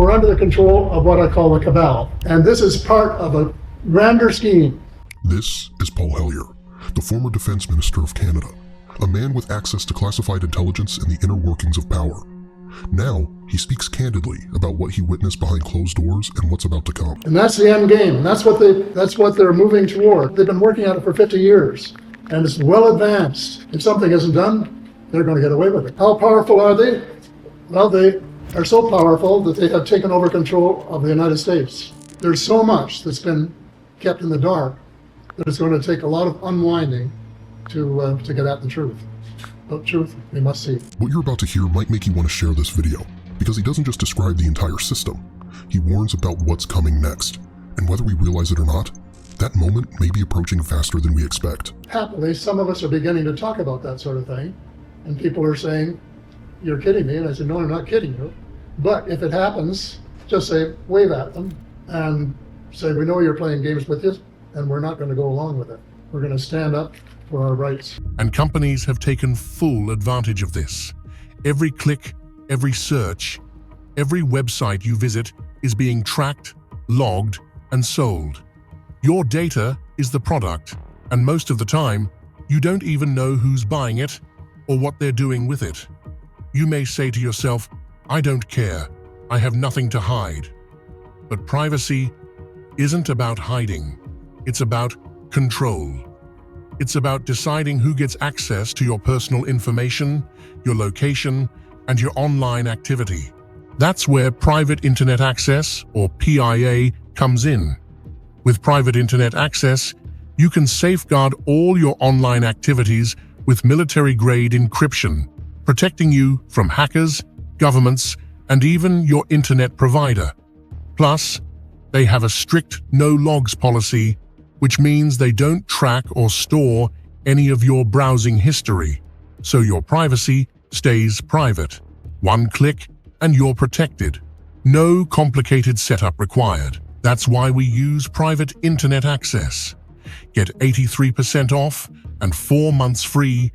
we're under the control of what I call the cabal. And this is part of a grander scheme. This is Paul Hellyer, the former Defense Minister of Canada, a man with access to classified intelligence and the inner workings of power. Now, he speaks candidly about what he witnessed behind closed doors and what's about to come. And that's the end game. That's what they're moving toward. They've been working on it for 50 years, and it's well advanced. If something isn't done, they're going to get away with it. How powerful are they? Well, they are so powerful that they have taken over control of the United States. There's so much that's been kept in the dark that it's going to take a lot of unwinding to get at the truth. But truth, we must see. What you're about to hear might make you want to share this video, because he doesn't just describe the entire system. He warns about what's coming next. And whether we realize it or not, that moment may be approaching faster than we expect. Happily, some of us are beginning to talk about that sort of thing. And people are saying, "You're kidding me." And I said, "No, I'm not kidding you. But if it happens, just say, wave at them and say, we know you're playing games with us, and we're not going to go along with it. We're going to stand up for our rights." And companies have taken full advantage of this. Every click, every search, every website you visit is being tracked, logged, and sold. Your data is the product, and most of the time, you don't even know who's buying it or what they're doing with it. You may say to yourself, "I don't care, I have nothing to hide." But privacy isn't about hiding. It's about control. It's about deciding who gets access to your personal information, your location, and your online activity. That's where private internet access, or PIA, comes in. With private internet access, you can safeguard all your online activities with military-grade encryption, protecting you from hackers, governments, and even your internet provider. Plus, they have a strict no-logs policy, which means they don't track or store any of your browsing history, so your privacy stays private. One click and you're protected. No complicated setup required. That's why we use private internet access. Get 83% off and 4 months free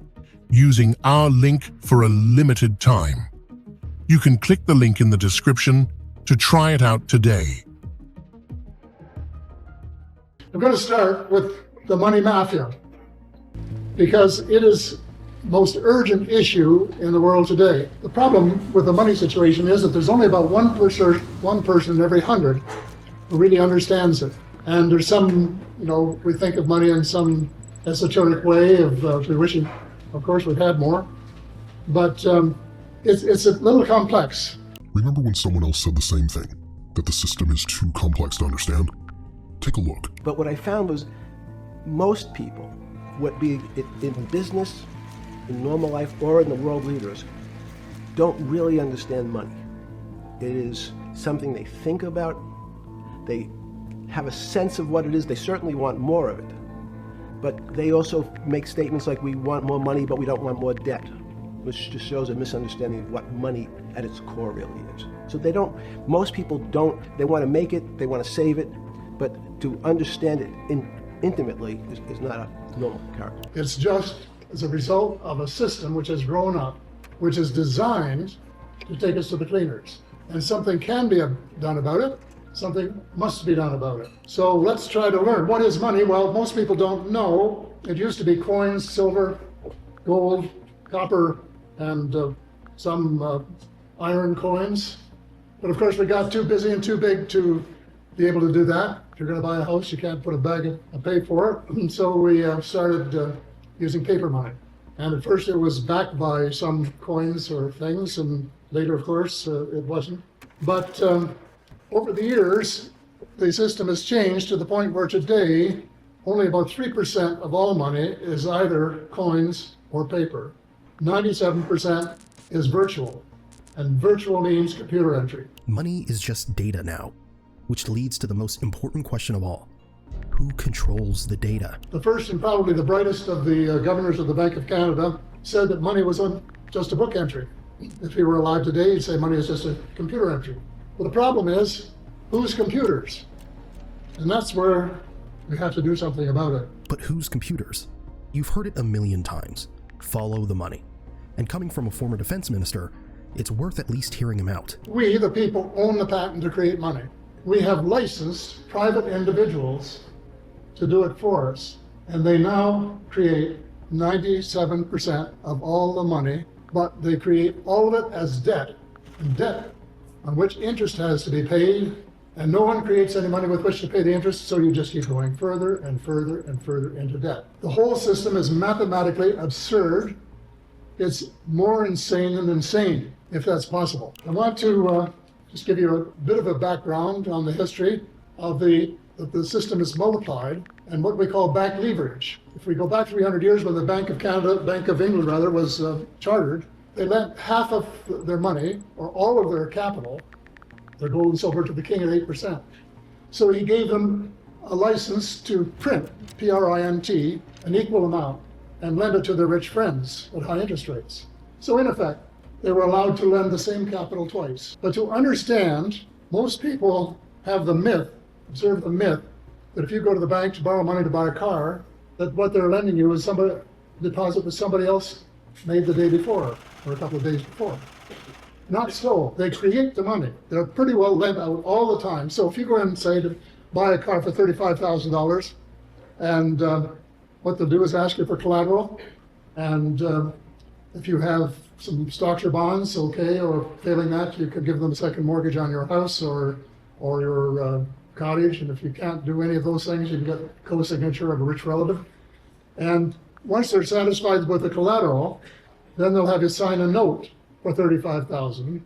using our link for a limited time. You can click the link in the description to try it out today. I'm going to start with the money mafia, because it is the most urgent issue in the world today. The problem with the money situation is that there's only about one person in every 100 who really understands it. And there's some, we think of money in some esoteric way of we wishing, of course, we'd had more. But it's a little complex. Remember when someone else said the same thing, that the system is too complex to understand? Take a look. But what I found was most people, be it in business, in normal life, or in the world leaders, don't really understand money. It is something they think about. They have a sense of what it is. They certainly want more of it. But they also make statements like, we want more money, but we don't want more debt, which just shows a misunderstanding of what money at its core really is. So most people don't, they want to make it, they want to save it, but to understand it intimately is not a normal character. It's just as a result of a system which has grown up, which is designed to take us to the cleaners. And something can be done about it, something must be done about it. So let's try to learn. What is money? Well, most people don't know. It used to be coins, silver, gold, copper, and some iron coins. But of course we got too busy and too big to be able to do that. If you're going to buy a house, you can't put a bag and pay for it. And so we started using paper money. And at first it was backed by some coins or things, and later, of course, it wasn't. But over the years, the system has changed to the point where today, only about 3% of all money is either coins or paper. 97% is virtual, and virtual means computer entry. Money is just data now, which leads to the most important question of all. Who controls the data? The first and probably the brightest of the governors of the Bank of Canada said that money was just a book entry. If he were alive today, he'd say money is just a computer entry. Well, the problem is, whose computers? And that's where we have to do something about it. But whose computers? You've heard it a million times. Follow the money. And coming from a former defense minister, it's worth at least hearing him out. We, the people, own the patent to create money. We have licensed private individuals to do it for us, and they now create 97% of all the money, but they create all of it as debt, and debt on which interest has to be paid, and no one creates any money with which to pay the interest, so you just keep going further and further and further into debt. The whole system is mathematically absurd. It's more insane than insane, if that's possible. I want to just give you a bit of a background on the history of the system is multiplied and what we call bank leverage. If we go back 300 years when the Bank of England rather, was chartered, they lent half of their money, or all of their capital, their gold and silver, to the king at 8%. So he gave them a license to print, P-R-I-N-T, an equal amount, and lend it to their rich friends at high interest rates. So in effect, they were allowed to lend the same capital twice. But to understand, most people have the myth, observe the myth, that if you go to the bank to borrow money to buy a car, that what they're lending you is somebody deposit that somebody else made the day before or a couple of days before. Not so. They create the money. They're pretty well lent out all the time. So if you go in and say to buy a car for $35,000, and what they'll do is ask you for collateral, and if you have some stocks or bonds, okay, or failing that, you could give them a second mortgage on your house or your cottage, and if you can't do any of those things, you can get co-signature of a rich relative. And once they're satisfied with the collateral, then they'll have you sign a note for $35,000,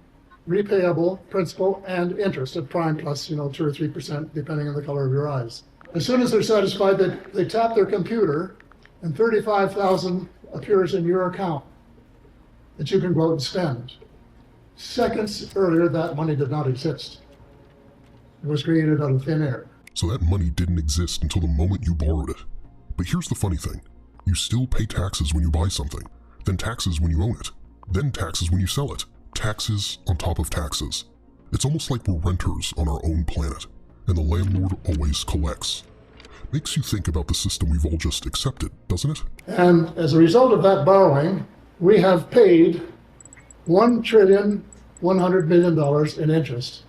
repayable principal and interest at prime plus 2 or 3%, depending on the color of your eyes. As soon as they're satisfied, they tap their computer, and $35,000 appears in your account that you can go out and spend. Seconds earlier, that money did not exist. It was created out of thin air. So that money didn't exist until the moment you borrowed it. But here's the funny thing. You still pay taxes when you buy something, then taxes when you own it, then taxes when you sell it. Taxes on top of taxes. It's almost like we're renters on our own planet, and the landlord always collects. Makes you think about the system we've all just accepted, doesn't it? And as a result of that borrowing, we have paid $1,100 billion in interest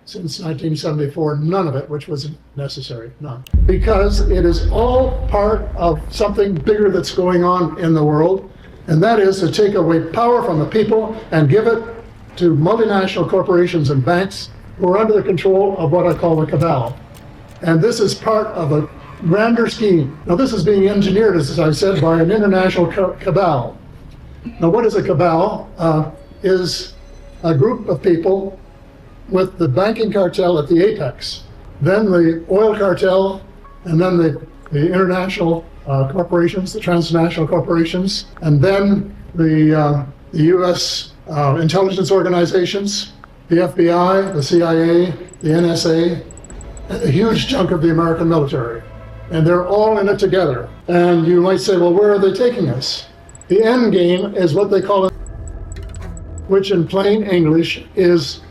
since 1974, none of it which was necessary, none. Because it is all part of something bigger that's going on in the world, and that is to take away power from the people and give it to multinational corporations and banks who are under the control of what I call the cabal. And this is part of a grander scheme. Now this is being engineered, as I said, by an international cabal. Now what is a cabal? Is a group of people with the banking cartel at the apex, then the oil cartel, and then the international corporations, the transnational corporations, and then the U.S. Intelligence organizations, the FBI, the CIA, the NSA, and a huge chunk of the American military. And they're all in it together. And you might say, well, where are they taking us? The end game is what they call it, which in plain English is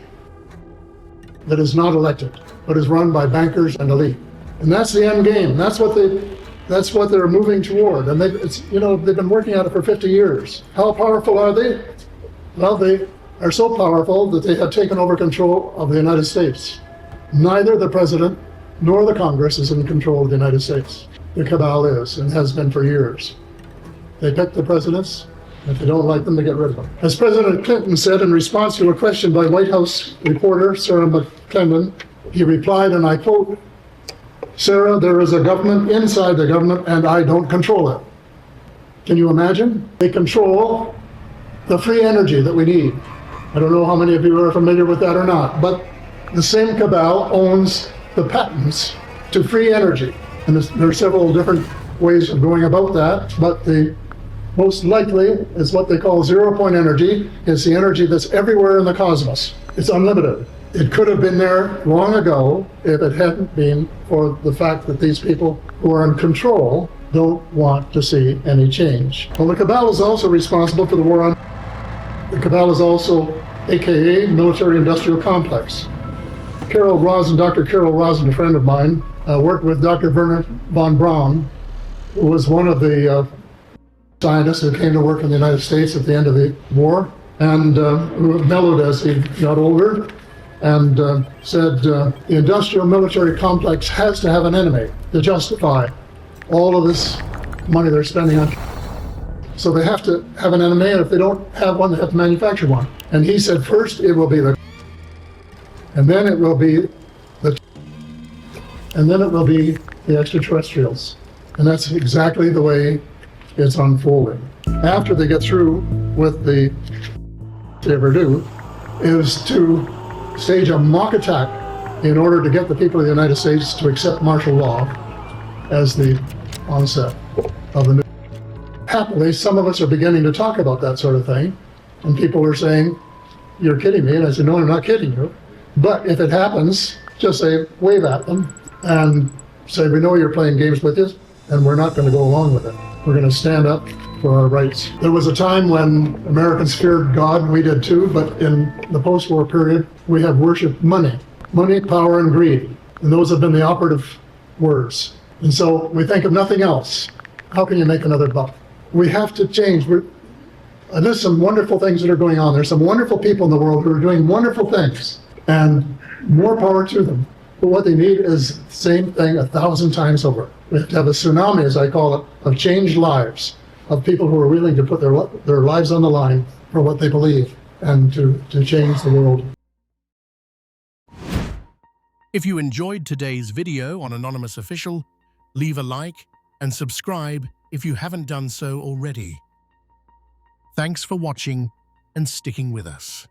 that is not elected, but is run by bankers and elite. And that's the end game. That's what they're moving toward. And they've been working at it for 50 years. How powerful are they? Well, they are so powerful that they have taken over control of the United States. Neither the president nor the Congress is in control of the United States. The cabal is, and has been for years. They pick the presidents. If they don't like them, they get rid of them. As President Clinton said in response to a question by White House reporter Sarah McClendon, he replied, and I quote, "Sarah, there is a government inside the government, and I don't control it." Can you imagine? They control the free energy that we need. I don't know how many of you are familiar with that or not, but the same cabal owns the patents to free energy. And there are several different ways of going about that, but the most likely is what they call zero-point energy. It's the energy that's everywhere in the cosmos. It's unlimited. It could have been there long ago if it hadn't been for the fact that these people who are in control don't want to see any change. Well, the cabal is also responsible for the war on... The cabal is also, AKA, military-industrial complex. Dr. Carol Rosin, a friend of mine, worked with Dr. Werner von Braun, who was one of the scientists who came to work in the United States at the end of the war, and who mellowed as he got older, and said the industrial military complex has to have an enemy to justify all of this money they're spending on. So they have to have an enemy, and if they don't have one, they have to manufacture one. And he said first it will be the, and then it will be the, and then it will be the extraterrestrials. And that's exactly the way it's unfolding. After they get through with the, if they ever do, is to stage a mock attack in order to get the people of the United States to accept martial law as the onset of the new. Happily, some of us are beginning to talk about that sort of thing, and people are saying, "You're kidding me," and I said, "No, I'm not kidding you. But if it happens, just say, wave at them and say, we know you're playing games with us, and we're not going to go along with it. We're going to stand up for our rights." There was a time when Americans feared God, and we did too, but in the post-war period, we have worshipped money. Money, power, and greed. And those have been the operative words. And so we think of nothing else. How can you make another buck? We have to change. And there's some wonderful things that are going on. There's some wonderful people in the world who are doing wonderful things, and more power to them. But what they need is the same thing 1,000 times over. We have to have a tsunami, as I call it, of changed lives, of people who are willing to put their lives on the line for what they believe and to change the world. If you enjoyed today's video on Anonymous Official, leave a like and subscribe if you haven't done so already. Thanks for watching and sticking with us.